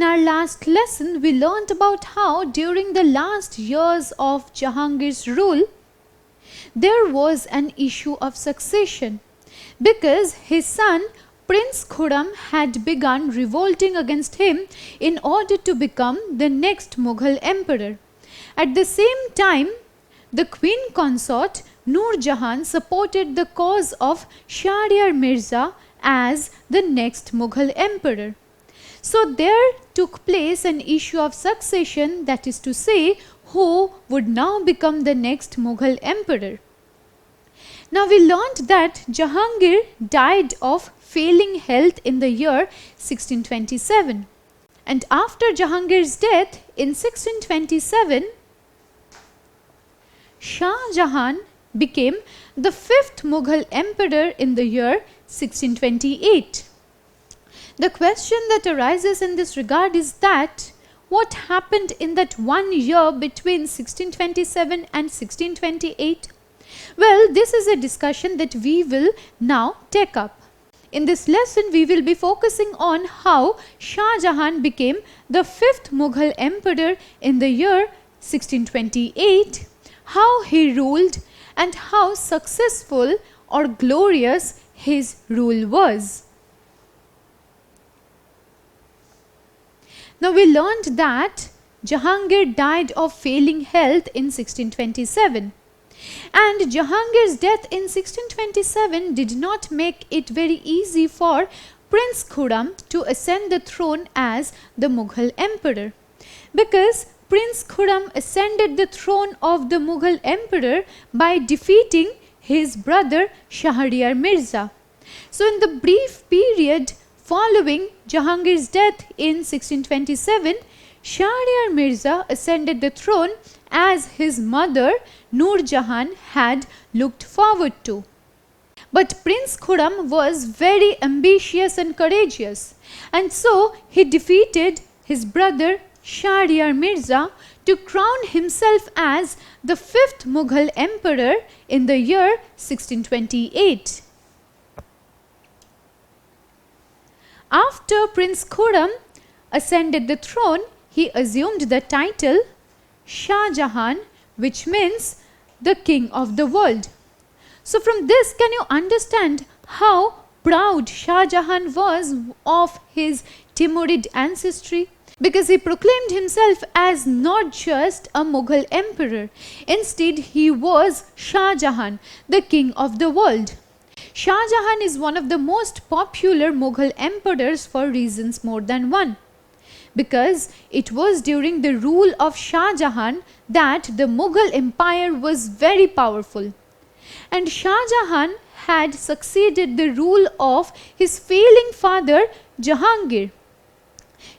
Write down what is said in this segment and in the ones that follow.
our last lesson, we learnt about how during the last years of Jahangir's rule, there was an issue of succession because his son Prince Khurram had begun revolting against him in order to become the next Mughal emperor. At the same time, the queen consort Nur Jahan supported the cause of Shahryar Mirza as the next Mughal emperor. So there took place an issue of succession, that is to say, who would now become the next Mughal emperor. Now we learnt that Jahangir died of failing health in the year 1627, and after Jahangir's death in 1627, Shah Jahan became the fifth Mughal emperor in the year 1628. The question that arises in this regard is that what happened in that 1 year between 1627 and 1628? Well, this is a discussion that we will now take up. In this lesson, we will be focusing on how Shah Jahan became the fifth Mughal emperor in the year 1628, how he ruled, and how successful or glorious his rule was. Now we learned that Jahangir died of failing health in 1627, and Jahangir's death in 1627 did not make it very easy for Prince Khurram to ascend the throne as the Mughal emperor, because Prince Khurram ascended the throne of the Mughal emperor by defeating his brother Shahryar Mirza. So in the brief period following Jahangir's death in 1627, Shahryar Mirza ascended the throne as his mother Nur Jahan had looked forward to. But Prince Khurram was very ambitious and courageous, and so he defeated his brother Shahryar Mirza to crown himself as the fifth Mughal emperor in the year 1628. After Prince Khurram ascended the throne, he assumed the title Shah Jahan, which means the king of the world. So from this, can you understand how proud Shah Jahan was of his Timurid ancestry? Because he proclaimed himself as not just a Mughal emperor. Instead, he was Shah Jahan, the king of the world. Shah Jahan is one of the most popular Mughal emperors for reasons more than one. Because it was during the rule of Shah Jahan that the Mughal empire was very powerful. And Shah Jahan had succeeded the rule of his failing father Jahangir.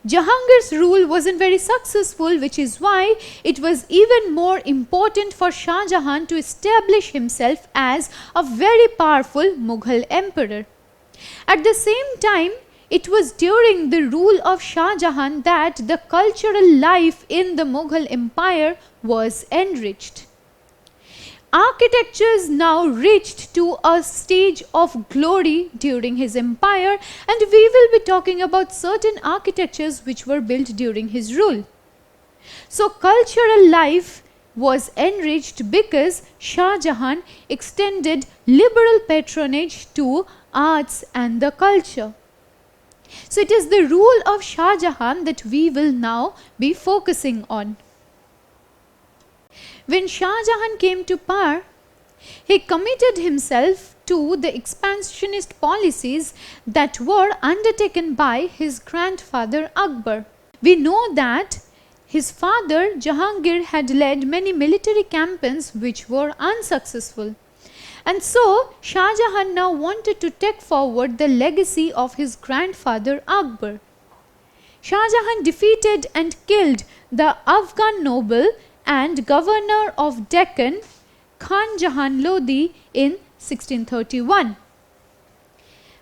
Jahangir's rule wasn't very successful, which is why it was even more important for Shah Jahan to establish himself as a very powerful Mughal emperor. At the same time, it was during the rule of Shah Jahan that the cultural life in the Mughal empire was enriched. Architectures now reached to a stage of glory during his empire, and we will be talking about certain architectures which were built during his rule. So cultural life was enriched because Shah Jahan extended liberal patronage to arts and the culture. So it is the rule of Shah Jahan that we will now be focusing on. When Shah Jahan came to power, he committed himself to the expansionist policies that were undertaken by his grandfather Akbar. We know that his father Jahangir had led many military campaigns which were unsuccessful. And so Shah Jahan now wanted to take forward the legacy of his grandfather Akbar. Shah Jahan defeated and killed the Afghan noble and governor of Deccan, Khan Jahan Lodi, in 1631.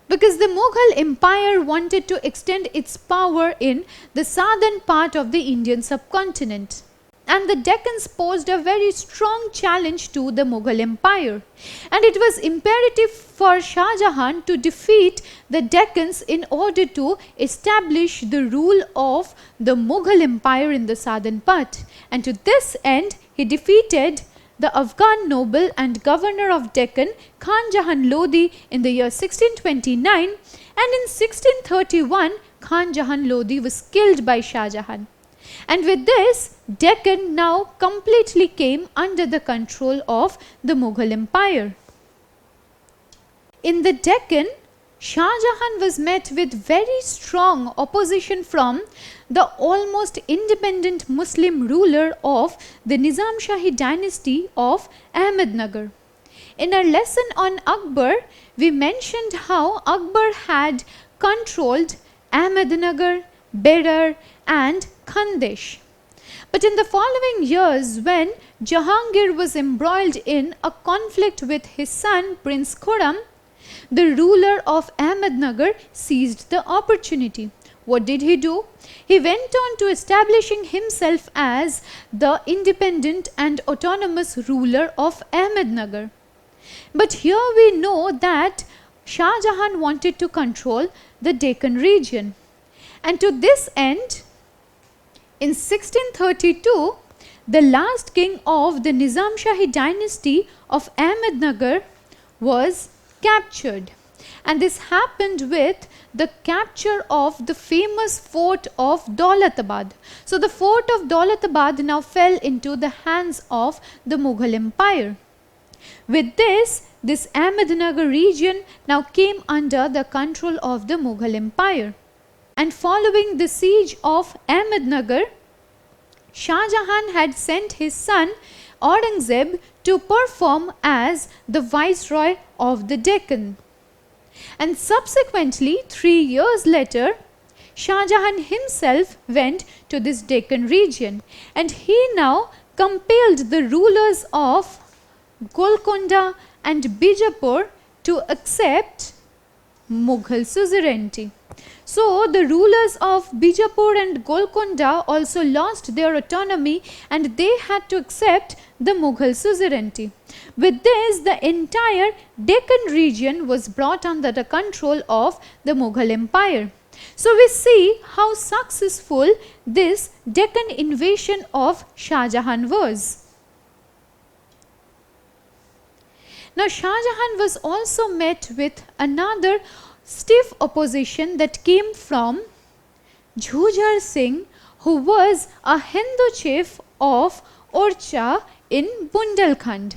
Because the Mughal Empire wanted to extend its power in the southern part of the Indian subcontinent. and the Deccans posed a very strong challenge to the Mughal Empire. And it was imperative for Shah Jahan to defeat the Deccans in order to establish the rule of the Mughal Empire in the southern part. And to this end, he defeated the Afghan noble and governor of Deccan, Khan Jahan Lodi, in the year 1629, and in 1631, Khan Jahan Lodi was killed by Shah Jahan. And with this, Deccan now completely came under the control of the Mughal Empire. In the Deccan, Shah Jahan was met with very strong opposition from the almost independent Muslim ruler of the Nizam Shahi dynasty of Ahmednagar. In our lesson on Akbar, we mentioned how Akbar had controlled Ahmednagar, Berar and Khandesh. But in the following years, when Jahangir was embroiled in a conflict with his son Prince Khurram, the ruler of Ahmednagar seized the opportunity. What did he do? He went on to establishing himself as the independent and autonomous ruler of Ahmednagar. But here we know that Shah Jahan wanted to control the Deccan region. And to this end, in 1632, the last king of the Nizam Shahi dynasty of Ahmednagar was captured. And this happened with the capture of the famous fort of Daulatabad. So the fort of Daulatabad now fell into the hands of the Mughal Empire. With this Ahmednagar region now came under the control of the Mughal Empire. And following the siege of Ahmednagar, Shah Jahan had sent his son Aurangzeb to perform as the viceroy of the Deccan. And subsequently, 3 years later, Shah Jahan himself went to this Deccan region, and he now compelled the rulers of Golconda and Bijapur to accept Mughal suzerainty. So the rulers of Bijapur and Golconda also lost their autonomy, and they had to accept the Mughal suzerainty. With this, the entire Deccan region was brought under the control of the Mughal Empire. So we see how successful this Deccan invasion of Shah Jahan was. Now Shah Jahan was also met with another stiff opposition that came from Jhujhar Singh, who was a Hindu chief of Orcha in Bundelkhand.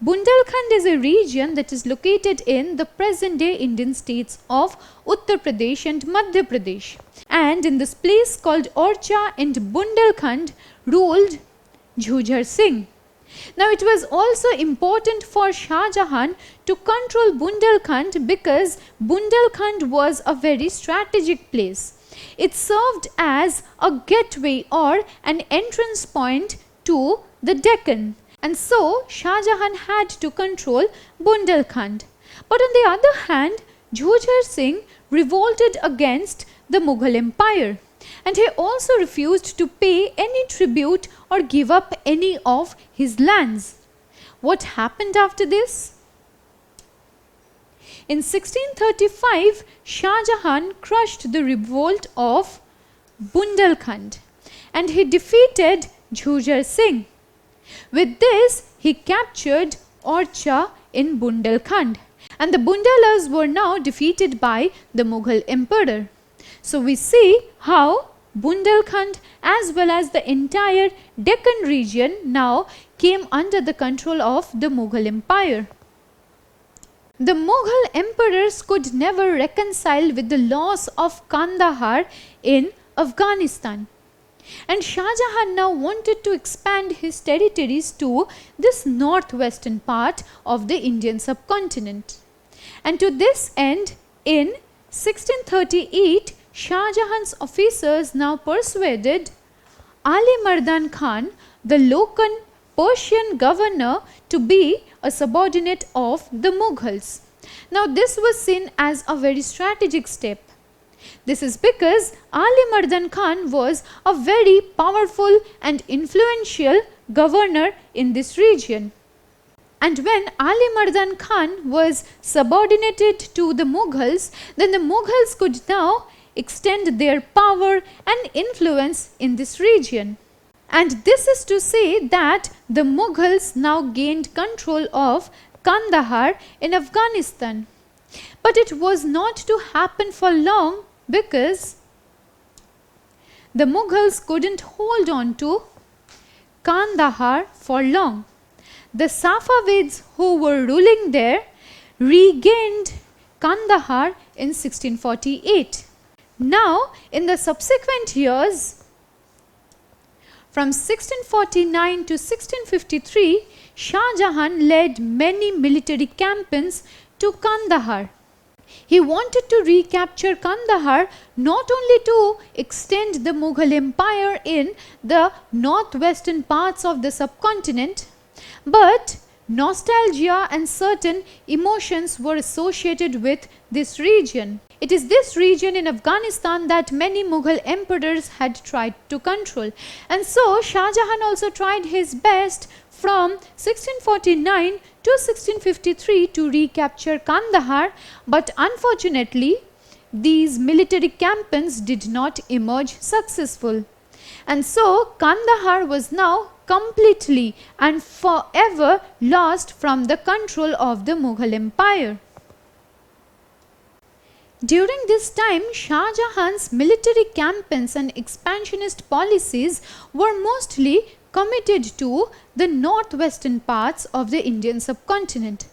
Bundelkhand is a region that is located in the present-day Indian states of Uttar Pradesh and Madhya Pradesh. And in this place called Orcha and Bundelkhand ruled Jhujhar Singh. Now it was also important for Shah Jahan to control Bundelkhand because Bundelkhand was a very strategic place. It served as a gateway or an entrance point to the Deccan, and so Shah Jahan had to control Bundelkhand. But on the other hand, Jhujhar Singh revolted against the Mughal Empire, and he also refused to pay any tribute or give up any of his lands. What happened after this? In 1635, Shah Jahan crushed the revolt of Bundelkhand, and he defeated Jhujhar Singh. With this, he captured Orcha in Bundelkhand, and the Bundelas were now defeated by the Mughal emperor. So we see how Bundelkhand as well as the entire Deccan region now came under the control of the Mughal Empire. The Mughal emperors could never reconcile with the loss of Kandahar in Afghanistan. And Shah Jahan now wanted to expand his territories to this northwestern part of the Indian subcontinent. And to this end, in 1638, Shah Jahan's officers now persuaded Ali Mardan Khan, the local Persian governor, to be a subordinate of the Mughals. Now this was seen as a very strategic step. This is because Ali Mardan Khan was a very powerful and influential governor in this region. And when Ali Mardan Khan was subordinated to the Mughals, then the Mughals could now extend their power and influence in this region. And this is to say that the Mughals now gained control of Kandahar in Afghanistan. But it was not to happen for long because the Mughals couldn't hold on to Kandahar for long. The Safavids who were ruling there regained Kandahar in 1648. Now, in the subsequent years, from 1649 to 1653, Shah Jahan led many military campaigns to Kandahar. He wanted to recapture Kandahar not only to extend the Mughal Empire in the northwestern parts of the subcontinent, but nostalgia and certain emotions were associated with this region. It is this region in Afghanistan that many Mughal emperors had tried to control. And so Shah Jahan also tried his best from 1649 to 1653 to recapture Kandahar, but unfortunately these military campaigns did not emerge successful. And so Kandahar was now completely and forever lost from the control of the Mughal Empire. During this time, Shah Jahan's military campaigns and expansionist policies were mostly committed to the northwestern parts of the Indian subcontinent.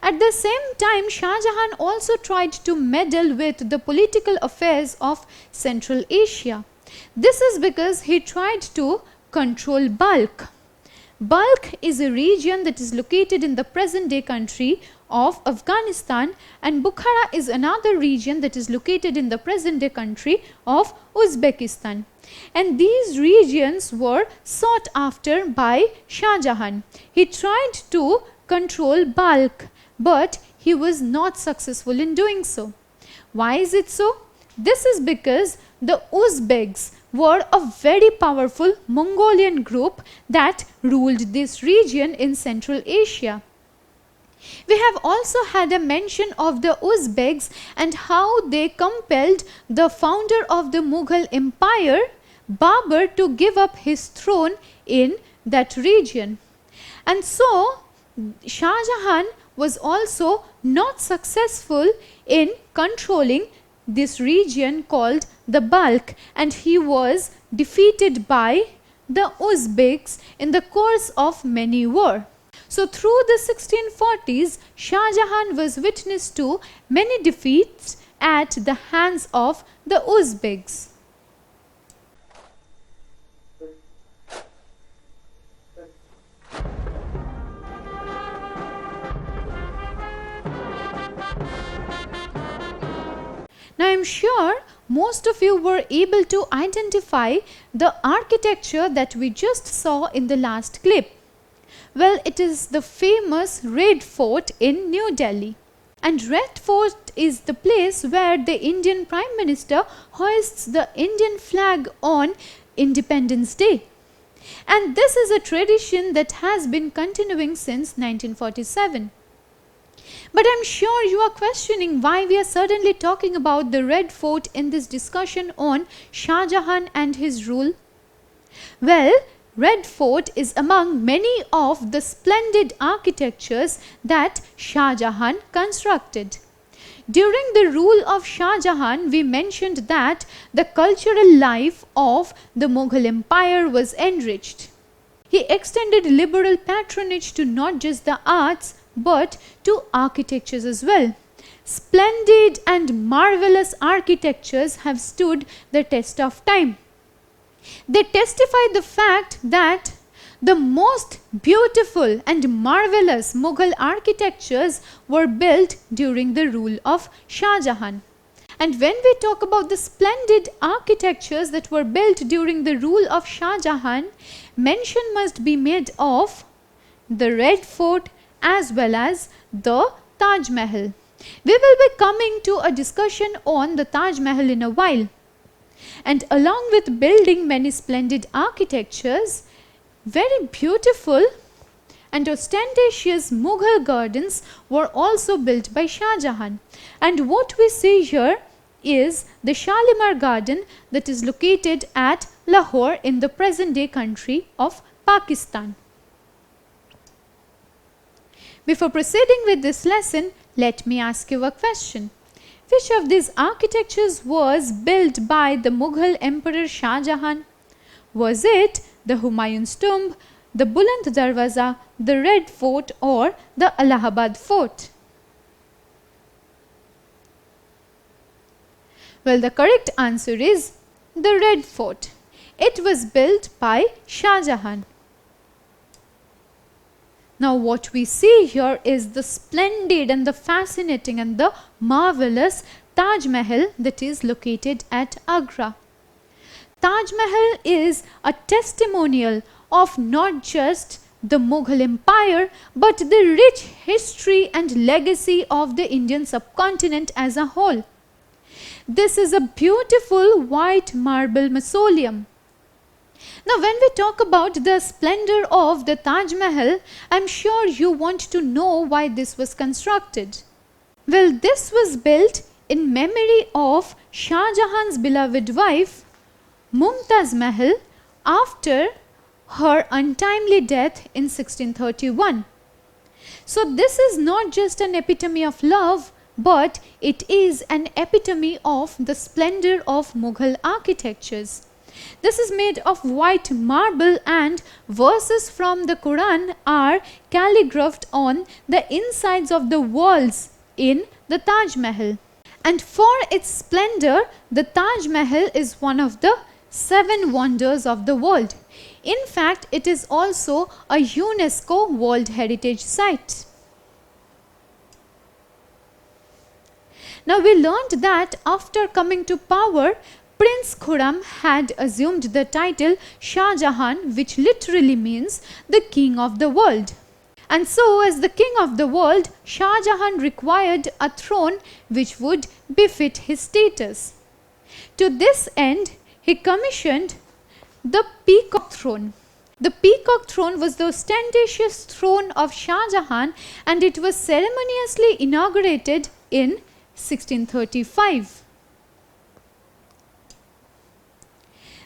At the same time, Shah Jahan also tried to meddle with the political affairs of Central Asia. This is because he tried to control Balkh. Balkh is a region that is located in the present-day country of Afghanistan, and Bukhara is another region that is located in the present-day country of Uzbekistan. And these regions were sought after by Shah Jahan. He tried to control Balkh, but he was not successful in doing so. Why is it so? This is because the Uzbeks were a very powerful Mongolian group that ruled this region in Central Asia. We have also had a mention of the Uzbeks and how they compelled the founder of the Mughal Empire, Babur, to give up his throne in that region. And so Shah Jahan was also not successful in controlling this region called the Balkh, and he was defeated by the Uzbeks in the course of many wars. So through the 1640s, Shah Jahan was witness to many defeats at the hands of the Uzbeks. Now I am sure most of you were able to identify the architecture that we just saw in the last clip. Well, it is the famous Red Fort in New Delhi. And Red Fort is the place where the Indian Prime Minister hoists the Indian flag on Independence Day. And this is a tradition that has been continuing since 1947. But I am sure you are questioning why we are suddenly talking about the Red Fort in this discussion on Shah Jahan and his rule. Well, Red Fort is among many of the splendid architectures that Shah Jahan constructed. During the rule of Shah Jahan, we mentioned that the cultural life of the Mughal Empire was enriched. He extended liberal patronage to not just the arts but to architectures as well. Splendid and marvelous architectures have stood the test of time. They testify the fact that the most beautiful and marvelous Mughal architectures were built during the rule of Shah Jahan. And when we talk about the splendid architectures that were built during the rule of Shah Jahan, mention must be made of the Red Fort as well as the Taj Mahal. We will be coming to a discussion on the Taj Mahal in a while. And along with building many splendid architectures, very beautiful and ostentatious Mughal gardens were also built by Shah Jahan. And what we see here is the Shalimar Garden that is located at Lahore in the present day country of Pakistan. Before proceeding with this lesson, let me ask you a question. Which of these architectures was built by the Mughal Emperor Shah Jahan? Was it the Humayun's tomb, the Buland Darwaza, the Red Fort, or the Allahabad Fort? Well, the correct answer is the Red Fort. It was built by Shah Jahan. Now what we see here is the splendid and the fascinating and the marvelous Taj Mahal that is located at Agra. Taj Mahal is a testimonial of not just the Mughal Empire but the rich history and legacy of the Indian subcontinent as a whole. This is a beautiful white marble mausoleum. Now when we talk about the splendor of the Taj Mahal, I am sure you want to know why this was constructed. Well, this was built in memory of Shah Jahan's beloved wife Mumtaz Mahal after her untimely death in 1631. So this is not just an epitome of love, but it is an epitome of the splendor of Mughal architectures. This is made of white marble and verses from the Quran are calligraphed on the insides of the walls in the Taj Mahal. And for its splendor, the Taj Mahal is one of the 7 wonders of the world. In fact, it is also a UNESCO World Heritage Site. Now we learned that after coming to power, Prince Khurram had assumed the title Shah Jahan, which literally means the king of the world. And so as the king of the world, Shah Jahan required a throne which would befit his status. To this end, he commissioned the Peacock Throne. The Peacock Throne was the ostentatious throne of Shah Jahan and it was ceremoniously inaugurated in 1635.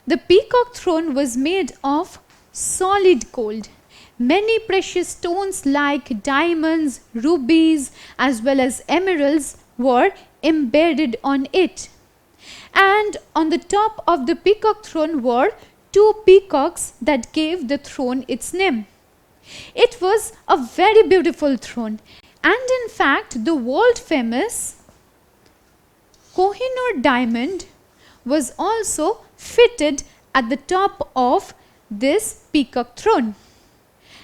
The Peacock Throne was made of solid gold. Many precious stones like diamonds, rubies as well as emeralds were embedded on it. And on the top of the Peacock Throne were 2 peacocks that gave the throne its name. It was a very beautiful throne, and in fact the world famous Kohinoor diamond was also fitted at the top of this Peacock Throne.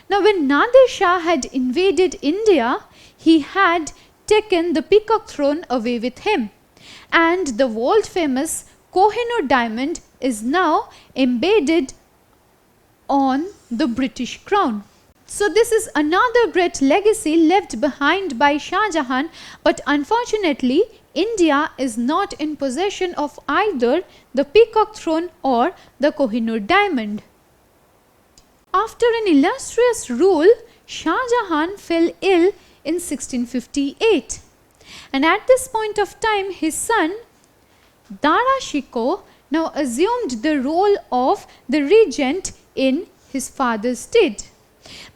Now when Nadir Shah had invaded India, he had taken the Peacock Throne away with him, and the world famous Kohinoor diamond is now embedded on the British crown. So this is another great legacy left behind by Shah Jahan, but unfortunately India is not in possession of either the Peacock Throne or the Kohinoor diamond. After an illustrious rule, Shah Jahan fell ill in 1658, and at this point of time his son Dara Shikoh now assumed the role of the regent in his father's stead.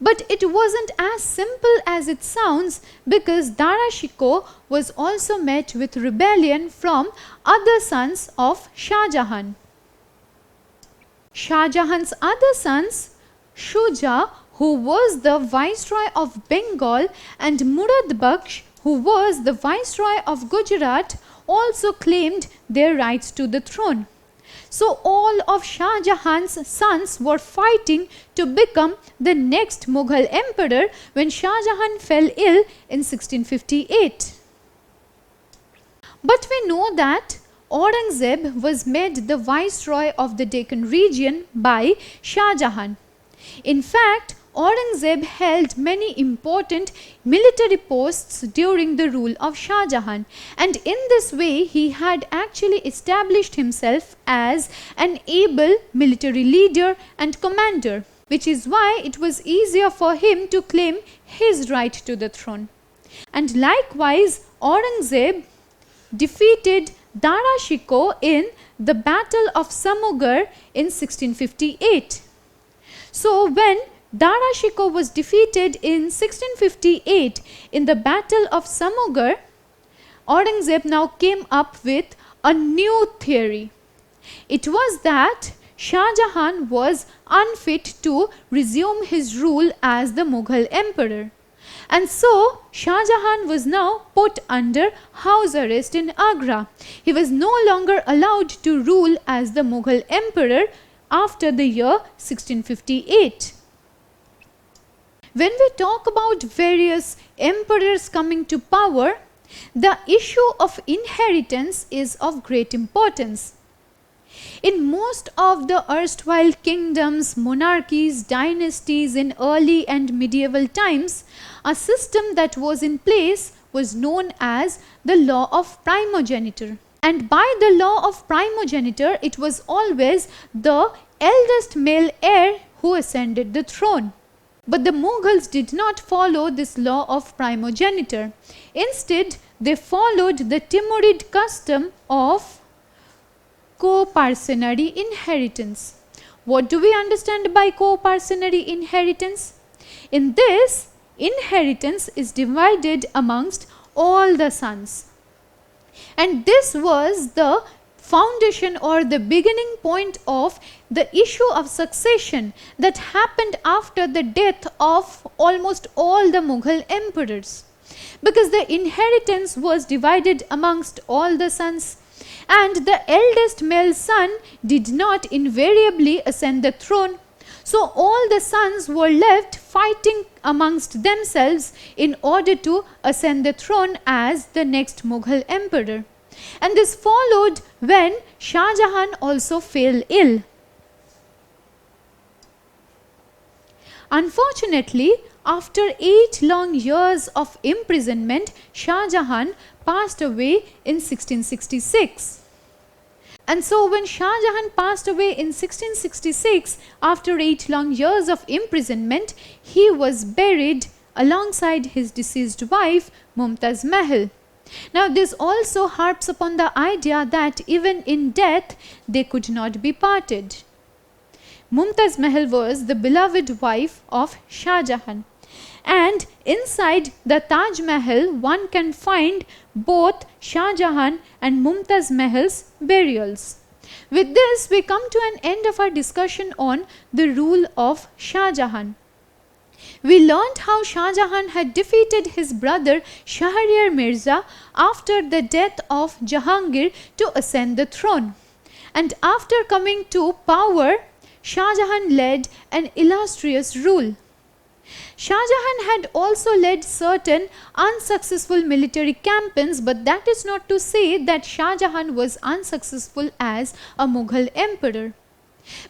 But it wasn't as simple as it sounds, because Dara Shikoh was also met with rebellion from other sons of Shah Jahan. Shah Jahan's other sons, Shuja, who was the viceroy of Bengal, and Murad Baksh, who was the viceroy of Gujarat, also claimed their rights to the throne. So all of Shah Jahan's sons were fighting to become the next Mughal emperor when Shah Jahan fell ill in 1658. But we know that Aurangzeb was made the viceroy of the Deccan region by Shah Jahan. In fact, Aurangzeb held many important military posts during the rule of Shah Jahan, and in this way he had actually established himself as an able military leader and commander, which is why it was easier for him to claim his right to the throne. And likewise, Aurangzeb defeated Dara Shikoh in the Battle of Samugarh in 1658. So when Dara Shikoh was defeated in 1658 in the Battle of Samugarh, Aurangzeb now came up with a new theory. It was that Shah Jahan was unfit to resume his rule as the Mughal emperor. And so Shah Jahan was now put under house arrest in Agra. He was no longer allowed to rule as the Mughal emperor after the year 1658. When we talk about various emperors coming to power, the issue of inheritance is of great importance. In most of the erstwhile kingdoms, monarchies, dynasties in early and medieval times, a system that was in place was known as the law of primogeniture. And by the law of primogeniture, it was always the eldest male heir who ascended the throne. But the Mughals did not follow this law of primogeniture. Instead, they followed the Timurid custom of co-parcenary inheritance. What do we understand by co-parcenary inheritance? In this, inheritance is divided amongst all the sons. And this was the foundation or the beginning point of the issue of succession that happened after the death of almost all the Mughal emperors. Because the inheritance was divided amongst all the sons, and the eldest male son did not invariably ascend the throne. So all the sons were left fighting amongst themselves in order to ascend the throne as the next Mughal emperor. And this followed when Shah Jahan also fell ill. Unfortunately, after 8 long years of imprisonment, Shah Jahan passed away in 1666. And so when Shah Jahan passed away in 1666, after 8 long years of imprisonment, he was buried alongside his deceased wife, Mumtaz Mahal. Now this also harps upon the idea that even in death, they could not be parted. Mumtaz Mahal was the beloved wife of Shah Jahan. And inside the Taj Mahal, one can find both Shah Jahan and Mumtaz Mahal's burials. With this, we come to an end of our discussion on the rule of Shah Jahan. We learned how Shah Jahan had defeated his brother Shahryar Mirza after the death of Jahangir to ascend the throne. And after coming to power, Shah Jahan led an illustrious rule. Shah Jahan had also led certain unsuccessful military campaigns, but that is not to say that Shah Jahan was unsuccessful as a Mughal emperor.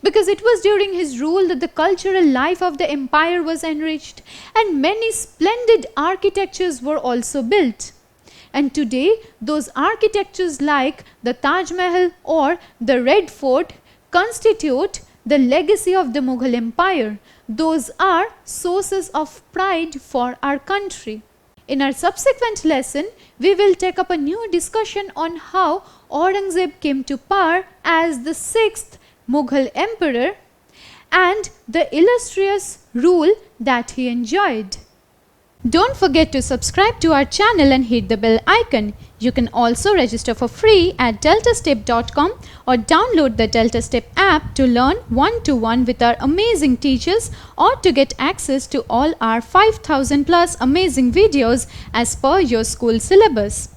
Because it was during his rule that the cultural life of the empire was enriched and many splendid architectures were also built. And today, those architectures like the Taj Mahal or the Red Fort constitute the legacy of the Mughal Empire. Those are sources of pride for our country. In our subsequent lesson, we will take up a new discussion on how Aurangzeb came to power as the 6th Mughal emperor and the illustrious rule that he enjoyed. Don't forget to subscribe to our channel and hit the bell icon. You can also register for free at DeltaStep.com or download the DeltaStep app to learn one-to-one with our amazing teachers or to get access to all our 5,000 plus amazing videos as per your school syllabus.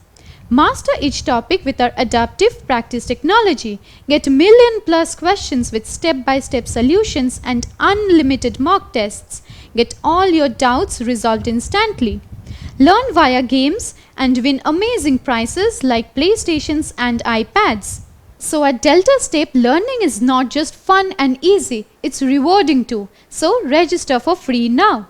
Master each topic with our adaptive practice technology. Get million+ questions with step-by-step solutions and unlimited mock tests. Get all your doubts resolved instantly. Learn via games and win amazing prizes like PlayStations and iPads. So at DeltaStep, learning is not just fun and easy, it's rewarding too. So register for free now.